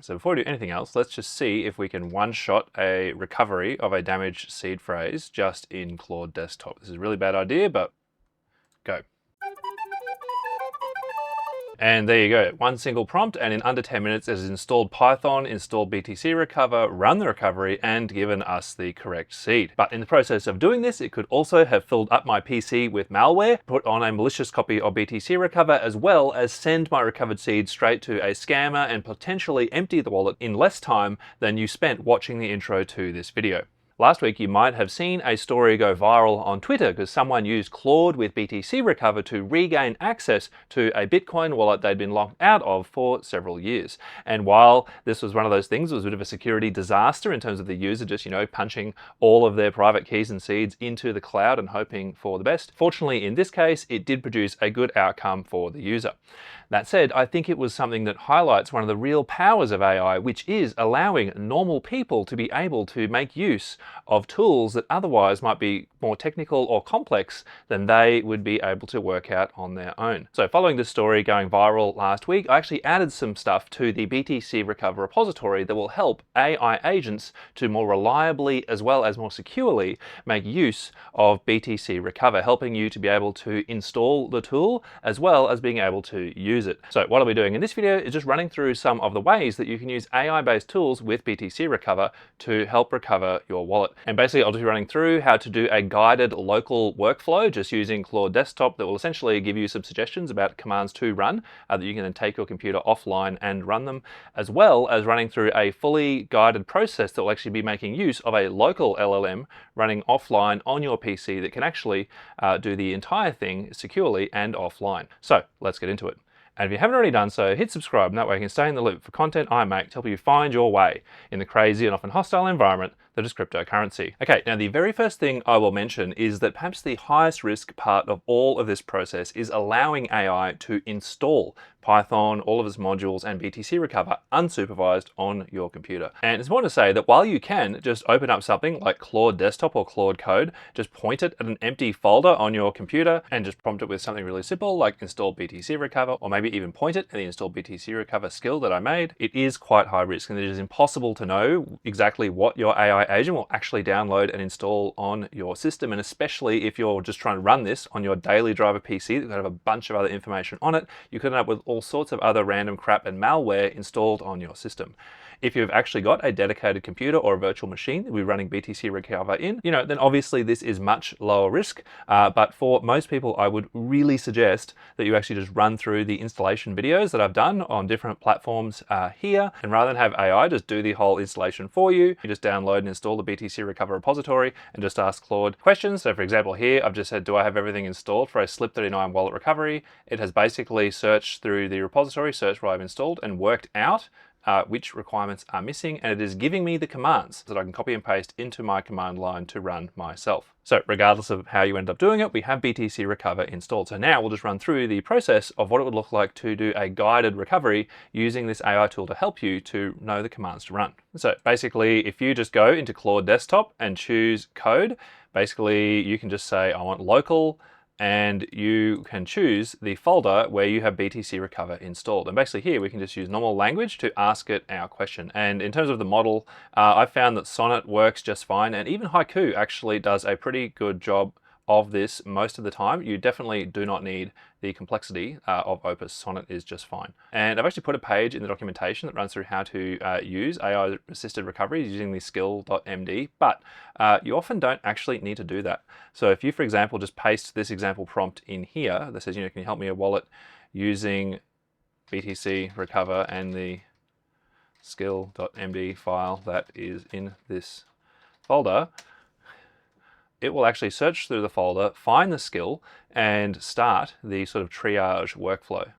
right, so before we do anything else, let's just see if we can one-shot a recovery of a damaged seed phrase just in Claude Desktop. This is a really bad idea, but go. And there you go, one single prompt, and in under 10 minutes it has installed Python, installed BTCRecover, run the recovery, and given us the correct seed. But in the process of doing this, it could also have filled up my PC with malware, put on a malicious copy of BTCRecover, as well as send my recovered seed straight to a scammer and potentially empty the wallet in less time than you spent watching the intro to this video. Last week, you might have seen a story go viral on Twitter because someone used Claude with BTCRecover to regain access to a Bitcoin wallet they'd been locked out of for several years. And while this was one of those things, it was a bit of a security disaster in terms of the user just, punching all of their private keys and seeds into the cloud and hoping for the best. Fortunately, in this case, it did produce a good outcome for the user. That said, I think it was something that highlights one of the real powers of AI, which is allowing normal people to be able to make use of tools that otherwise might be more technical or complex than they would be able to work out on their own. So following this story going viral last week, I actually added some stuff to the BTCRecover repository that will help AI agents to more reliably as well as more securely make use of BTCRecover, helping you to be able to install the tool as well as being able to use it. So what I'll be doing in this video is just running through some of the ways that you can use AI-based tools with BTCRecover to help recover your wallet. And basically I'll just be running through how to do a guided local workflow just using Claude Desktop that will essentially give you some suggestions about commands to run that you can then take your computer offline and run them, as well as running through a fully guided process that will actually be making use of a local LLM running offline on your PC that can actually do the entire thing securely and offline. So let's get into it. And if you haven't already done so, hit subscribe, and that way you can stay in the loop for content I make to help you find your way in the crazy and often hostile environment that is cryptocurrency. Okay, now the very first thing I will mention is that perhaps the highest risk part of all of this process is allowing AI to install Python, all of its modules, and BTCRecover unsupervised on your computer. And it's important to say that while you can just open up something like Claude Desktop or Claude Code, just point it at an empty folder on your computer and just prompt it with something really simple like install BTCRecover, or maybe even point it at the install BTCRecover skill that I made, it is quite high risk, and it is impossible to know exactly what your AI agent will actually download and install on your system. And especially if you're just trying to run this on your daily driver PC that could have a bunch of other information on it, you could end up with all sorts of other random crap and malware installed on your system. If you've actually got a dedicated computer or a virtual machine that we're running BTCRecover in, then obviously this is much lower risk. But for most people, I would really suggest that you actually just run through the installation videos that I've done on different platforms here. And rather than have AI just do the whole installation for you, you just download and install the BTCRecover repository and just ask Claude questions. So for example, here I've just said, do I have everything installed for a Slip39 wallet recovery? It has basically searched through the repository, searched what I've installed, and worked out which requirements are missing, and it is giving me the commands that I can copy and paste into my command line to run myself. So regardless of how you end up doing it, we have BTCRecover installed. So now we'll just run through the process of what it would look like to do a guided recovery using this AI tool to help you to know the commands to run. So basically, if you just go into Claude Desktop and choose code, basically you can just say, I want local, and you can choose the folder where you have BTCRecover installed. And basically here we can just use normal language to ask it our question. And in terms of the model, I found that Sonnet works just fine, and even Haiku actually does a pretty good job of this most of the time. You definitely do not need the complexity of Opus. Sonnet is just fine. And I've actually put a page in the documentation that runs through how to use AI-assisted recovery using the skill.md, but you often don't actually need to do that. So if you, for example, just paste this example prompt in here that says, can you help me a wallet using BTCRecover and the skill.md file that is in this folder, it will actually search through the folder, find the skill, and start the sort of triage workflow.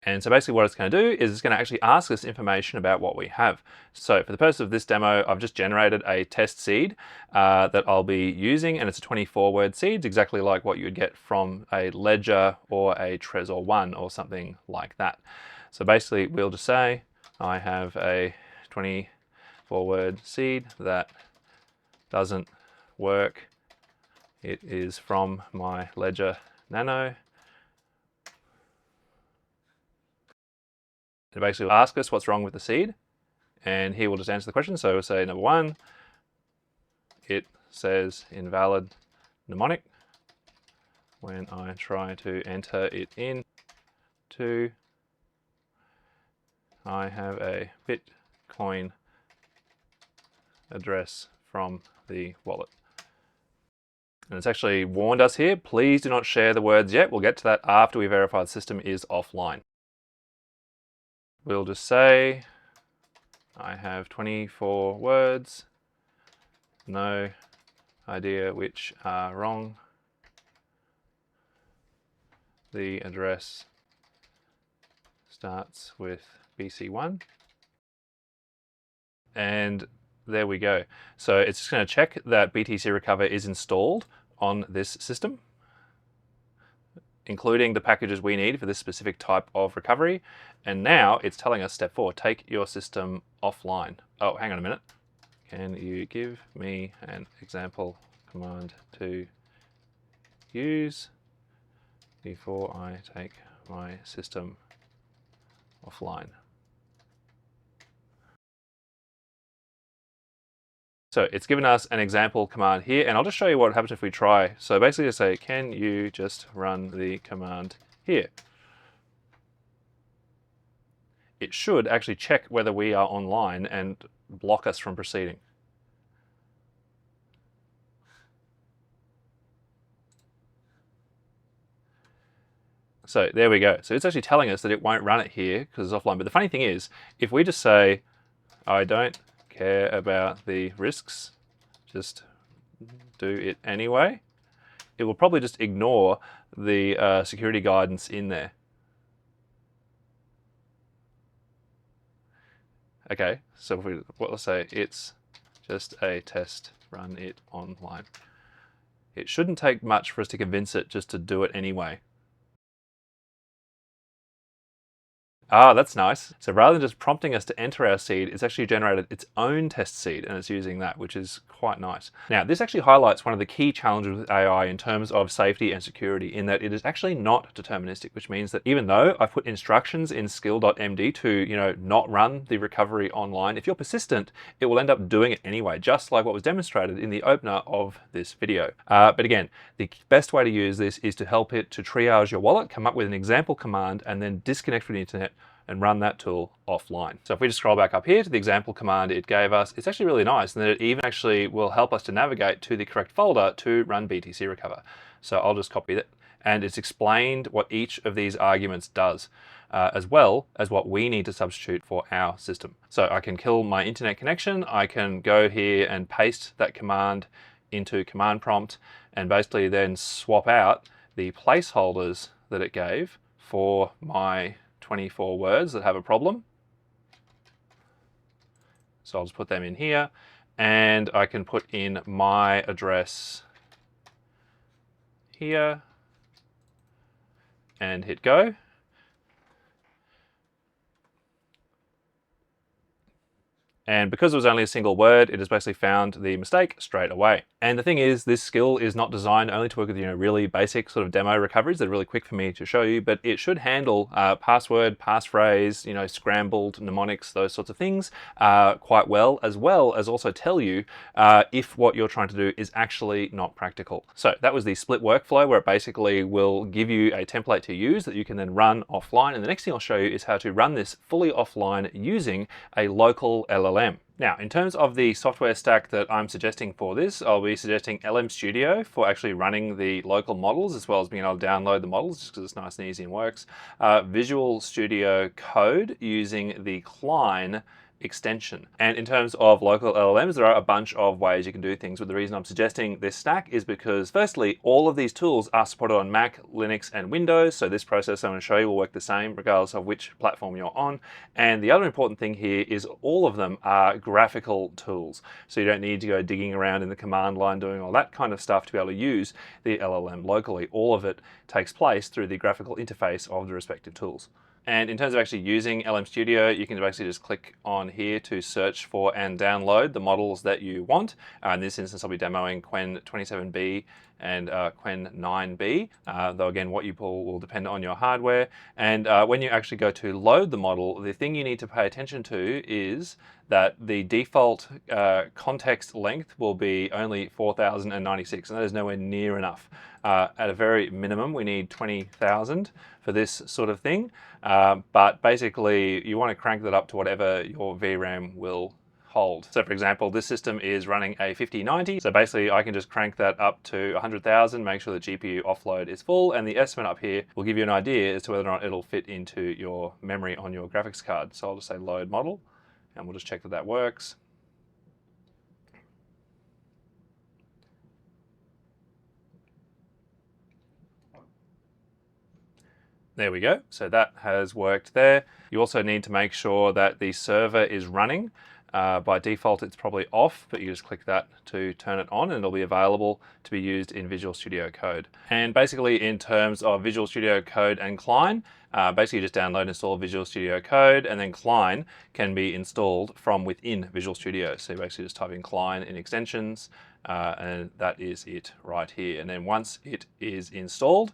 And so basically what it's going to do is it's going to actually ask us information about what we have. So for the purpose of this demo, I've just generated a test seed that I'll be using, and it's a 24-word seed, exactly like what you would get from a Ledger or a Trezor One or something like that. So basically we'll just say, I have a 24-word seed that doesn't work. It is from my Ledger Nano. It basically will ask us what's wrong with the seed, and here we'll just answer the question. So we'll say number 1, it says invalid mnemonic when I try to enter it in. 2, I have a Bitcoin address from the wallet. And it's actually warned us here, please do not share the words yet. We'll get to that after we verify the system is offline. We'll just say, I have 24 words, no idea which are wrong. The address starts with BC1. And there we go. So it's just going to check that BTCRecover is installed on this system, including the packages we need for this specific type of recovery. And now it's telling us step 4, take your system offline. Oh, hang on a minute. Can you give me an example command to use before I take my system offline? So it's given us an example command here, and I'll just show you what happens if we try. So basically just say, can you just run the command here? It should actually check whether we are online and block us from proceeding. So there we go. So it's actually telling us that it won't run it here because it's offline. But the funny thing is, if we just say, I don't care about the risks, just do it anyway, it will probably just ignore the security guidance in there. Okay, so if we, let's say it's just a test, run it online. It shouldn't take much for us to convince it just to do it anyway. Ah, that's nice. So rather than just prompting us to enter our seed, it's actually generated its own test seed, and it's using that, which is quite nice. Now, this actually highlights one of the key challenges with AI in terms of safety and security, in that it is actually not deterministic, which means that even though I've put instructions in skill.md to, not run the recovery online, if you're persistent, it will end up doing it anyway, just like what was demonstrated in the opener of this video. But again, the best way to use this is to help it to triage your wallet, come up with an example command, and then disconnect from the internet and run that tool offline. So if we just scroll back up here to the example command it gave us, it's actually really nice, and that it even actually will help us to navigate to the correct folder to run BTCRecover. So I'll just copy that, and it's explained what each of these arguments does, as well as what we need to substitute for our system. So I can kill my internet connection, I can go here and paste that command into command prompt, and basically then swap out the placeholders that it gave for my 24 words that have a problem. So I'll just put them in here, and I can put in my address here and hit go. And because it was only a single word, it has basically found the mistake straight away. And the thing is, this skill is not designed only to work with really basic sort of demo recoveries that are really quick for me to show you, but it should handle password, passphrase, scrambled mnemonics, those sorts of things quite well as also tell you if what you're trying to do is actually not practical. So that was the split workflow, where it basically will give you a template to use that you can then run offline. And the next thing I'll show you is how to run this fully offline using a local LLM. Now, in terms of the software stack that I'm suggesting for this, I'll be suggesting LM Studio for actually running the local models, as well as being able to download the models, just because it's nice and easy and works. Visual Studio Code using the Cline extension. And in terms of local LLMs, there are a bunch of ways you can do things, but the reason I'm suggesting this stack is because, firstly, all of these tools are supported on Mac, Linux, and Windows, so this process I'm going to show you will work the same regardless of which platform you're on. And the other important thing here is all of them are graphical tools, so you don't need to go digging around in the command line doing all that kind of stuff to be able to use the LLM locally. All of it takes place through the graphical interface of the respective tools. And in terms of actually using LM Studio, you can basically just click on here to search for and download the models that you want. In this instance, I'll be demoing Qwen 27B and Qwen 9B. Though again, what you pull will depend on your hardware. And when you actually go to load the model, the thing you need to pay attention to is that the default context length will be only 4096, and that is nowhere near enough. At a very minimum, we need 20,000 for this sort of thing. But basically, you want to crank that up to whatever your VRAM will hold. So for example, this system is running a 5090. So basically I can just crank that up to 100,000, make sure the GPU offload is full, and the estimate up here will give you an idea as to whether or not it'll fit into your memory on your graphics card. So I'll just say load model, and we'll just check that that works. There we go. So that has worked there. You also need to make sure that the server is running. By default, it's probably off, but you just click that to turn it on and it'll be available to be used in Visual Studio Code. And basically in terms of Visual Studio Code and Cline, basically just download and install Visual Studio Code, and then Cline can be installed from within Visual Studio. So you basically just type in Cline in extensions, and that is it right here. And then once it is installed,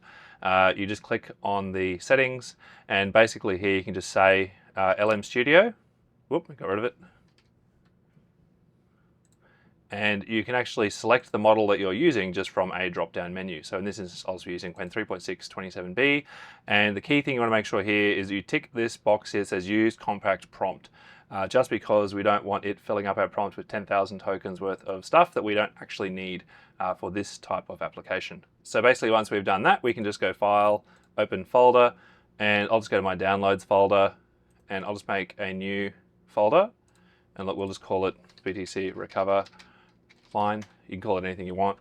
you just click on the settings, and basically here you can just say LM Studio. Whoop, got rid of it. And you can actually select the model that you're using just from a drop-down menu. So in this instance, I was using Qwen 3.6 27B. And the key thing you want to make sure here is you tick this box here that says use compact prompt. Just because we don't want it filling up our prompt with 10,000 tokens worth of stuff that we don't actually need for this type of application. So basically once we've done that, we can just go File, Open Folder, and I'll just go to my Downloads folder, and I'll just make a new folder. And look, we'll just call it BTCRecover. Cline. You can call it anything you want,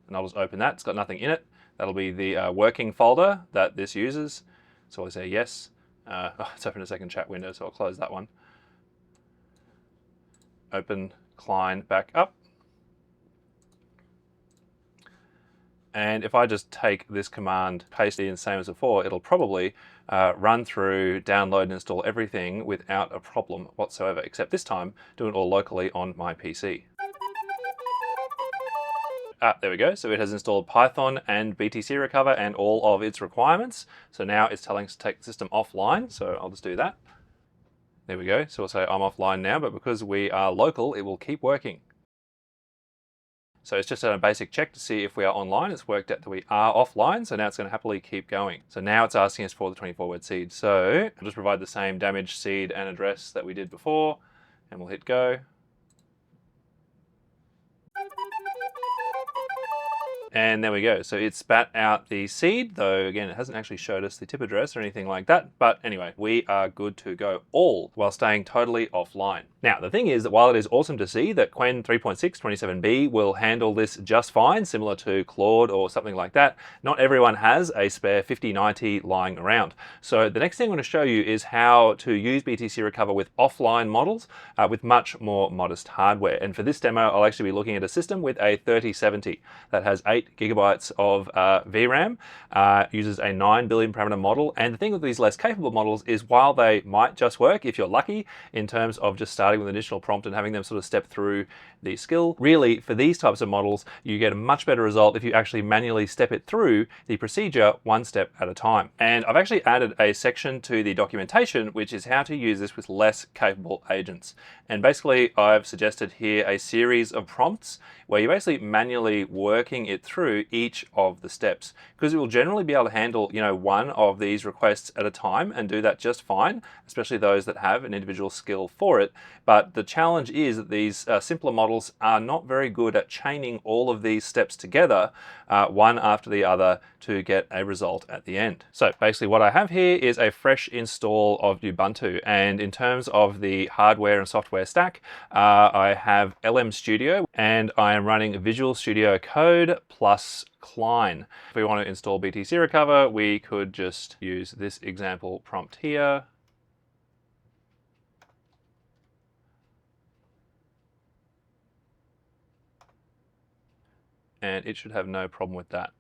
and I'll just open that. It's got nothing in it. That'll be the working folder that this uses. So I'll say yes. It's open a second chat window, so I'll close that one. Open Cline back up. And if I just take this command, paste it in the same as before, it'll probably run through, download and install everything without a problem whatsoever, except this time do it all locally on my PC. There we go. So it has installed Python and BTCRecover and all of its requirements. So now it's telling us to take the system offline. So I'll just do that. There we go. So we'll say I'm offline now, but because we are local, it will keep working. So it's just a basic check to see if we are online. It's worked out that we are offline. So now it's going to happily keep going. So now it's asking us for the 24-word seed. So I'll just provide the same damaged seed and address that we did before, and we'll hit go. And there we go. So it spat out the seed, though again, it hasn't actually showed us the tip address or anything like that. But anyway, we are good to go, all while staying totally offline. Now, the thing is that while it is awesome to see that Qwen 3.6 27B will handle this just fine, similar to Claude or something like that, not everyone has a spare 5090 lying around. So the next thing I'm going to show you is how to use BTCRecover with offline models with much more modest hardware. And for this demo, I'll actually be looking at a system with a 3070 that has 8 gigabytes of VRAM, uses a 9 billion parameter model. And the thing with these less capable models is while they might just work, if you're lucky, in terms of just starting with an initial prompt and having them sort of step through the skill, really for these types of models, you get a much better result if you actually manually step it through the procedure one step at a time. And I've actually added a section to the documentation, which is how to use this with less capable agents. And basically I've suggested here a series of prompts where you're basically manually working it through each of the steps, because it will generally be able to handle, one of these requests at a time and do that just fine, especially those that have an individual skill for it. But the challenge is that these simpler models are not very good at chaining all of these steps together, one after the other, to get a result at the end. So basically what I have here is a fresh install of Ubuntu, and in terms of the hardware and software stack, I have LM Studio and I am running Visual Studio Code plus Cline. If we want to install BTCRecover, we could just use this example prompt here. And it should have no problem with that.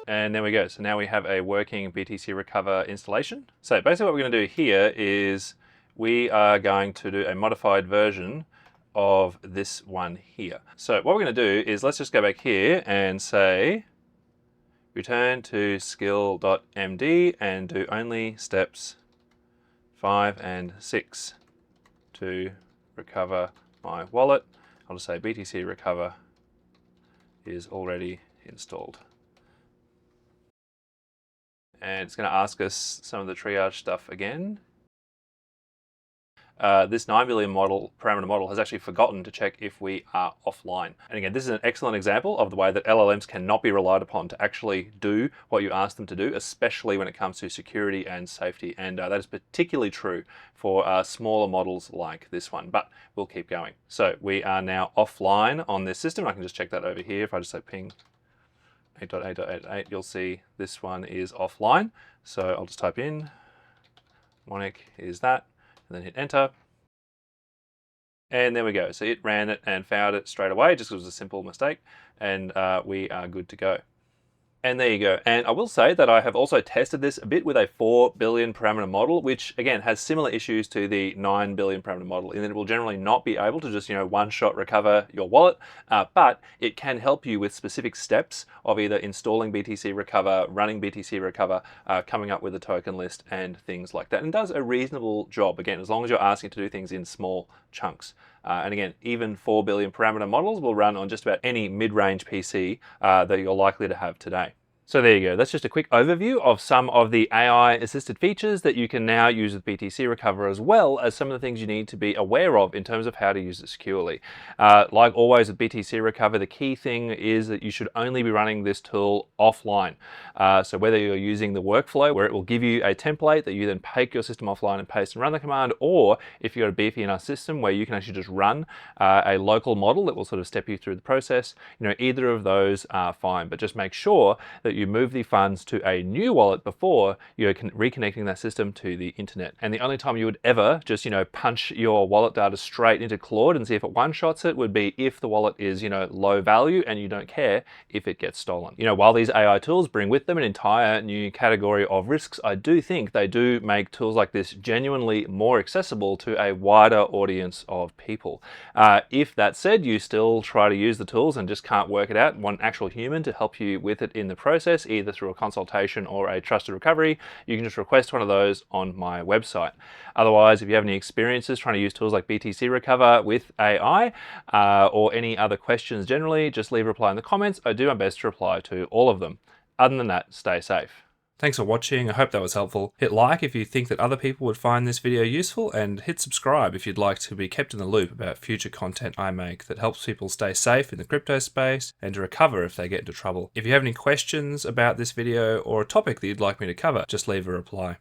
And there we go. So now we have a working BTCRecover installation. So basically what we're going to do here is we are going to do a modified version of this one here. So what we're going to do is let's just go back here and say return to skill.md and do only steps 5 and 6 to recover my wallet. I'll just say BTCRecover is already installed. And it's going to ask us some of the triage stuff again. This 9 billion parameter model has actually forgotten to check if we are offline. And again, this is an excellent example of the way that LLMs cannot be relied upon to actually do what you ask them to do, especially when it comes to security and safety. And that is particularly true for smaller models like this one, but we'll keep going. So we are now offline on this system. I can just check that over here. If I just say ping 8.8.8.8, you'll see this one is offline. So I'll just type in Monic is that, and then hit enter. And there we go. So it ran it and found it straight away, just because it was a simple mistake, and we are good to go. And there you go. And I will say that I have also tested this a bit with a 4 billion parameter model, which again has similar issues to the 9 billion parameter model in that it will generally not be able to just, one-shot recover your wallet, but it can help you with specific steps of either installing BTCRecover, running BTCRecover, coming up with a token list and things like that. And does a reasonable job, again, as long as you're asking it to do things in small chunks. And again, even 4 billion parameter models will run on just about any mid-range PC that you're likely to have today. So there you go. That's just a quick overview of some of the AI assisted features that you can now use with BTCRecover, as well as some of the things you need to be aware of in terms of how to use it securely. Like always with BTCRecover, the key thing is that you should only be running this tool offline. So whether you're using the workflow where it will give you a template that you then take your system offline and paste and run the command, or if you've got a beefy enough system where you can actually just run a local model that will sort of step you through the process, either of those are fine, but just make sure that you move the funds to a new wallet before you're reconnecting that system to the internet. And the only time you would ever just, punch your wallet data straight into Claude and see if it one-shots it would be if the wallet is, low value and you don't care if it gets stolen. While these AI tools bring with them an entire new category of risks, I do think they do make tools like this genuinely more accessible to a wider audience of people. If that said, you still try to use the tools and just can't work it out, want an actual human to help you with it in the process, either through a consultation or a trusted recovery, you can just request one of those on my website. Otherwise, if you have any experiences trying to use tools like BTCRecover with AI or any other questions generally, just leave a reply in the comments. I do my best to reply to all of them. Other than that, stay safe. Thanks for watching. I hope that was helpful. Hit like if you think that other people would find this video useful, and hit subscribe if you'd like to be kept in the loop about future content I make that helps people stay safe in the crypto space and to recover if they get into trouble. If you have any questions about this video or a topic that you'd like me to cover, just leave a reply.